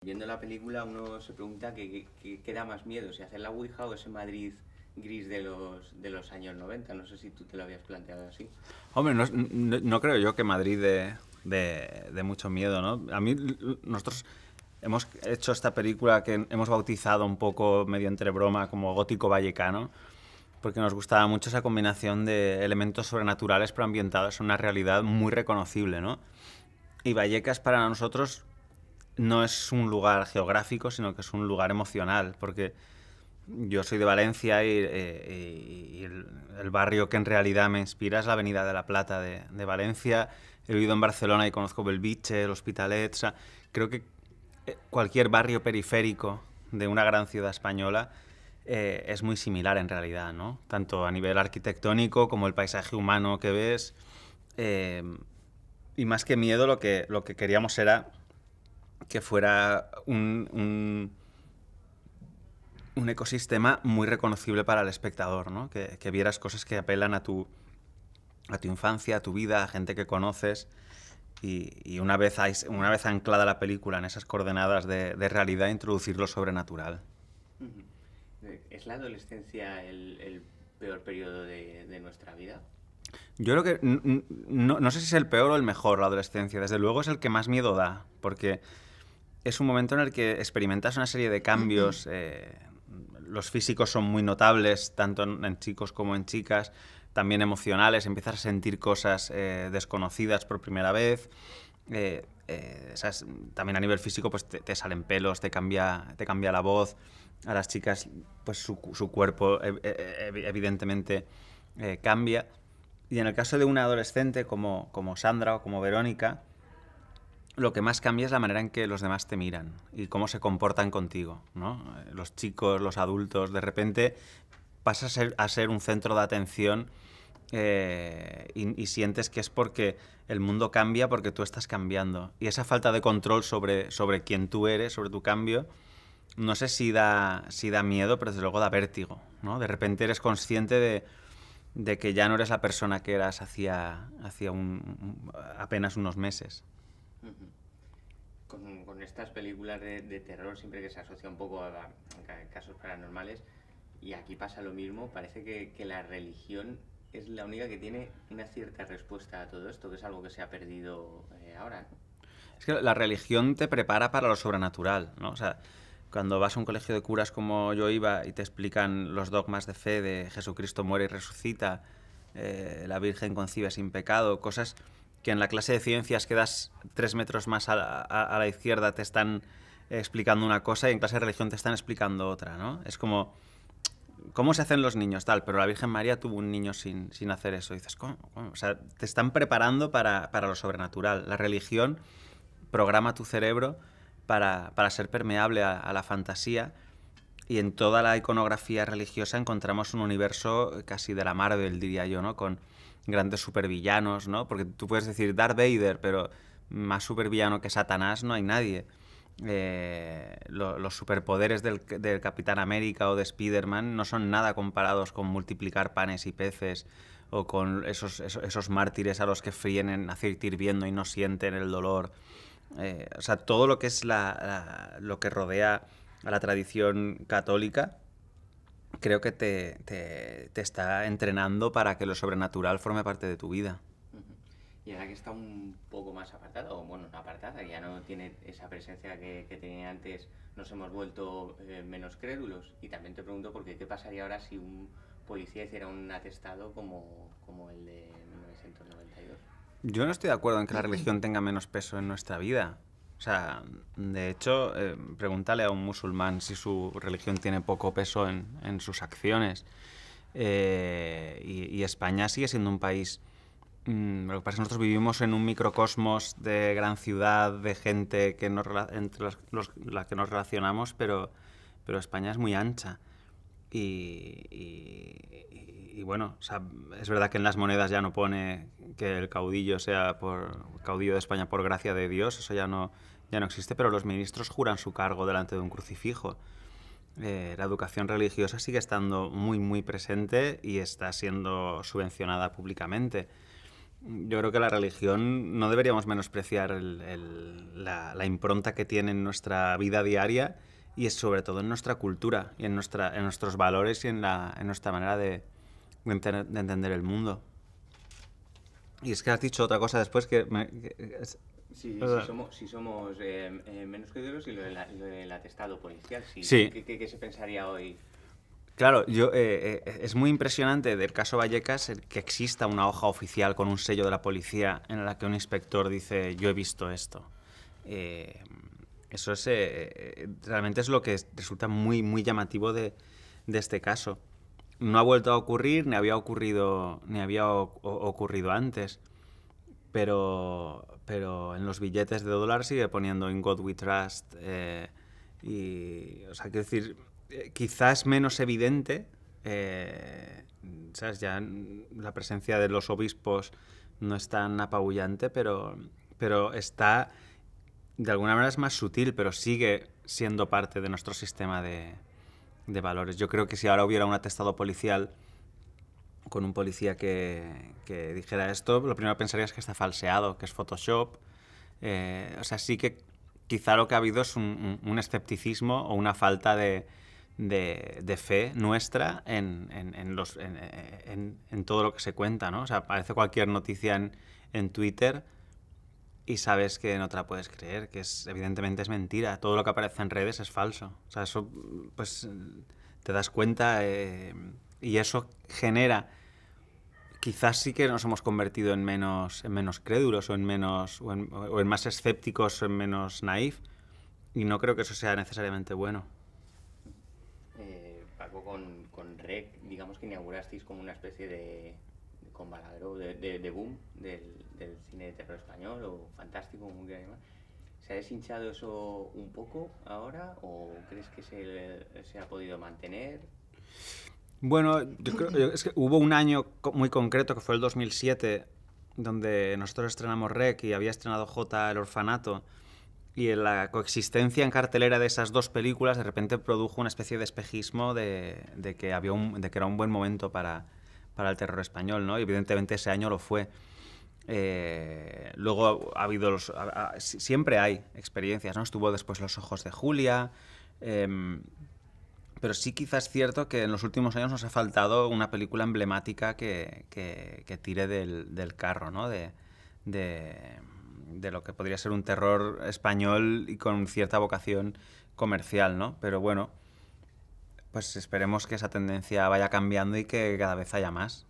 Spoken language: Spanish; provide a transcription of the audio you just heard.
Viendo la película uno se pregunta qué da más miedo, si hacer la Ouija o ese Madrid gris de los años 90. No sé si tú te lo habías planteado así. Hombre, no creo yo que Madrid de mucho miedo, ¿no? A mí, nosotros hemos hecho esta película que hemos bautizado un poco medio entre broma como gótico vallecano, porque nos gustaba mucho esa combinación de elementos sobrenaturales pero ambientados en una realidad muy reconocible, ¿no? Y Vallecas para nosotros no es un lugar geográfico, sino que es un lugar emocional, porque yo soy de Valencia y el barrio que en realidad me inspira es la Avenida de la Plata de Valencia. He vivido en Barcelona y conozco Belvitge, el Hospitalet. O sea, creo que cualquier barrio periférico de una gran ciudad española es muy similar en realidad, ¿no? Tanto a nivel arquitectónico como el paisaje humano que ves. Eh, y más que miedo, lo que queríamos era que fuera un ecosistema muy reconocible para el espectador, ¿no? Que vieras cosas que apelan a tu infancia, a tu vida, a gente que conoces. Y una vez anclada la película en esas coordenadas de realidad, introducir lo sobrenatural. Ujú. ¿Es la adolescencia el peor periodo de nuestra vida? Yo creo que no sé si es el peor o el mejor la adolescencia. Desde luego es el que más miedo da, porque es un momento en el que experimentas una serie de cambios. Los físicos son muy notables, tanto en chicos como en chicas, también emocionales. Empiezas a sentir cosas desconocidas por primera vez. ¿Sabes? También a nivel físico pues te salen pelos, te cambia la voz. A las chicas pues su cuerpo evidentemente cambia. Y en el caso de una adolescente como Sandra o como Verónica, lo que más cambia es la manera en que los demás te miran y cómo se comportan contigo, ¿no? Los chicos, los adultos, de repente pasas a ser un centro de atención y sientes que es porque el mundo cambia porque tú estás cambiando. Y esa falta de control sobre quién tú eres, sobre tu cambio, no sé si da miedo, pero desde luego da vértigo, ¿no? De repente eres consciente de que ya no eres la persona que eras hacía apenas unos meses. Ujú. Con estas películas de terror, siempre que se asocia un poco a casos paranormales, y aquí pasa lo mismo, parece que la religión es la única que tiene una cierta respuesta a todo esto, que es algo que se ha perdido ahora, ¿no? Es que la religión te prepara para lo sobrenatural, ¿no? O sea, cuando vas a un colegio de curas como yo iba y te explican los dogmas de fe de Jesucristo muere y resucita, la Virgen concibe sin pecado, cosas que en la clase de ciencias que das 3 metros más a la izquierda te están explicando una cosa y en clase de religión te están explicando otra, ¿no? Es como, ¿cómo se hacen los niños? Tal, pero la Virgen María tuvo un niño sin hacer eso. Y dices, ¿cómo? ¿Cómo? O sea, te están preparando para lo sobrenatural. La religión programa tu cerebro para ser permeable a la fantasía y en toda la iconografía religiosa encontramos un universo casi de la Marvel, diría yo, ¿no? Con grandes supervillanos, ¿no? Porque tú puedes decir Darth Vader, pero más supervillano que Satanás no hay nadie. Los superpoderes del Capitán América o de Spider-Man no son nada comparados con multiplicar panes y peces o con esos mártires a los que fríen en aceite hirviendo y no sienten el dolor. O sea, todo lo que es lo que rodea a la tradición católica, creo que te está entrenando para que lo sobrenatural forme parte de tu vida. Ujú. Y ahora que está un poco más apartada, o bueno, no apartada, ya no tiene esa presencia que tenía antes, nos hemos vuelto menos crédulos. Y también te pregunto porque qué pasaría ahora si un policía hiciera un atestado como el de 1992. Yo no estoy de acuerdo en que la religión tenga menos peso en nuestra vida. O sea, de hecho, pregúntale a un musulmán si su religión tiene poco peso en sus acciones. Y España sigue siendo un país. Lo que pasa es que nosotros vivimos en un microcosmos de gran ciudad, de gente que entre la que nos relacionamos, pero España es muy ancha. Y bueno, o sea, es verdad que en las monedas ya no pone que el caudillo sea por caudillo de España por gracia de Dios, eso ya no existe, pero los ministros juran su cargo delante de un crucifijo. La educación religiosa sigue estando muy, muy presente y está siendo subvencionada públicamente. Yo creo que la religión no deberíamos menospreciar la impronta que tiene en nuestra vida diaria y es sobre todo en nuestra cultura y en nuestros valores y en nuestra manera de entender el mundo. Y es que has dicho otra cosa después Sí, si somos menos crédulos y lo del atestado policial, sí. Sí. ¿Qué se pensaría hoy? Claro, es muy impresionante del caso Vallecas que exista una hoja oficial con un sello de la policía en la que un inspector dice yo he visto esto. Eso realmente es lo que resulta muy, muy llamativo de este caso. No ha vuelto a ocurrir, ni había ocurrido antes. Pero en los billetes de dólar sigue poniendo In God We Trust. O sea, quiero decir, quizás menos evidente, ¿sabes? Ya la presencia de los obispos no es tan apabullante, pero está, de alguna manera es más sutil, pero sigue siendo parte de nuestro sistema de valores. Yo creo que si ahora hubiera un atestado policial con un policía que dijera esto, lo primero que pensaría es que está falseado, que es Photoshop. O sea, sí que quizá lo que ha habido es un escepticismo o una falta de fe nuestra en todo lo que se cuenta, ¿no? O sea, aparece cualquier noticia en Twitter y sabes que no te la puedes creer, que evidentemente es mentira. Todo lo que aparece en redes es falso. O sea, eso, pues, te das cuenta y eso genera... Quizás sí que nos hemos convertido en menos crédulos o en más escépticos o en menos naif. Y no creo que eso sea necesariamente bueno. Paco, con REC, digamos que inaugurasteis como una especie de con Balagueró, de boom del cine de terror español o fantástico, como quieran llamar. ¿Se ha deshinchado eso un poco ahora o crees que se ha podido mantener? Bueno, es que hubo un año muy concreto, que fue el 2007, donde nosotros estrenamos REC y había estrenado J El Orfanato, y en la coexistencia en cartelera de esas dos películas de repente produjo una especie de espejismo de que era un buen momento para el terror español, ¿no? Y evidentemente ese año lo fue. Luego ha habido siempre hay experiencias, ¿no? Estuvo después Los ojos de Julia. Pero sí quizás es cierto que en los últimos años nos ha faltado una película emblemática que tire del carro, ¿no? De lo que podría ser un terror español y con cierta vocación comercial, ¿no? Pero bueno, pues esperemos que esa tendencia vaya cambiando y que cada vez haya más.